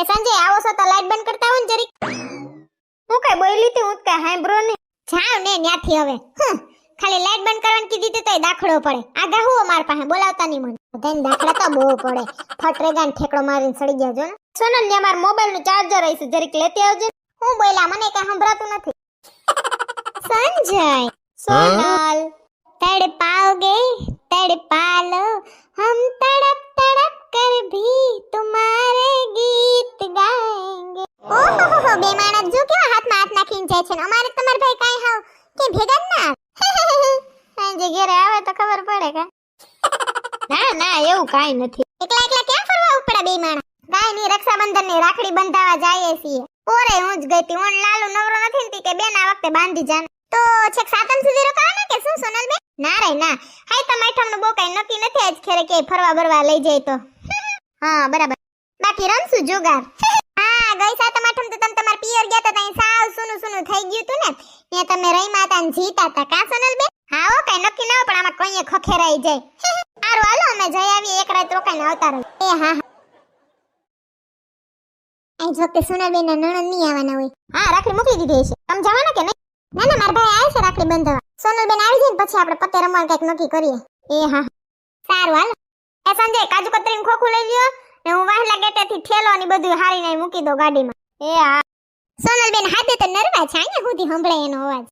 એ સંજય આવો છો તો લાઈટ બંધ કરતા હો ને જરીક. હું કઈ બોલી તી હું કઈ હાંભળો ને. જાવ ને ન્યાથી હવે. ખાલી લાઈટ બંધ કરવાની કીધી તી તોય દાખલો પડે. આગા હું માર પાસે બોલાવતા નહીં મને. બધાને દાખલા તો બહુ પડે. ફટરેગાન ઠેકડો મારીને સડી ગયા જો ને. સોનલ ને માર મોબાઈલ નું ચાર્જર હશે જરીક લેતી આવજો. હું બોલ્યા મને કઈ સંભળાતું નથી. સંજય સોનલ तड़पाओगे तड़पा लो हम तड़प तड़प कर भी तुम्हारे गीत गाएंगे. ઓહો બે માણસ જો કેવા હાથમાં હાથ નાખીને જાય છે ને અમારે તમાર ભાઈ કાઈ હાવ કે ભેગા ના સાંજે ઘરે આવે તો ખબર પડે કે ના ના એવું કાઈ નથી. એકલા એકલા ક્યાં ફરવા ઉપડા બે માણસ. કાઈ ની રક્ષાબંધન ની રાખડી બંધાવા જાય છીએ. ઓરે હું જ ગઈ તી ઓન લાલુ નવરો નથી ને કે બેન આ વખતે બાંધી જાને તો છેક સાતમ સુધી રોકાવાના કે શું સોનલ બે. ના રે ના હાય તમાઠમ નું બો કઈ નક્કી નથી આજ ખેરે કે ફરવા બરવા લઈ જાય તો. હા બરાબર બાકી રમસુ જોગાર. હા ગઈ સાતમ તો તમે તમાર પિયર ગયા તો તઈ સાવ સુનું સુનું થઈ ગયું તું ને ત્યાં તમે રહી માતા ને જીતા તા કા સોનલ બે. હા ઓ કઈ નક્કી ના પણ આમાં કોઈએ ખખેરાઈ જાય. હારું હાલો અમે જઈ આવી એક રાત રોકાઈને આવતા રહી. એ હા આજ વખતે સોનલ બેન ના નણંદ નહીં આવવાના હોય. હા રાખડી મોકલી દીધી છે. તમે જવાના કે નહીં. ના ના મારા ભાઈ આવે છે રાખડી બંધાવા. સોનલ બેન આવી જાય પછી આપણે પત્તે રમવાનું કઈક નક્કી કરીએ. એ હા સારું હાલ. એ સંજય કાજુ કતરીનું ખોખું લઈ લ્યો ને હું વાહલા ગેટેથી થેલો ની બધું હારી નાઈ મૂકી દો ગાડીમાં. એ હા સોનલ બેન હાથે તો નરવા છે અહીંયા સુધી સંભળાય એનો અવાજ.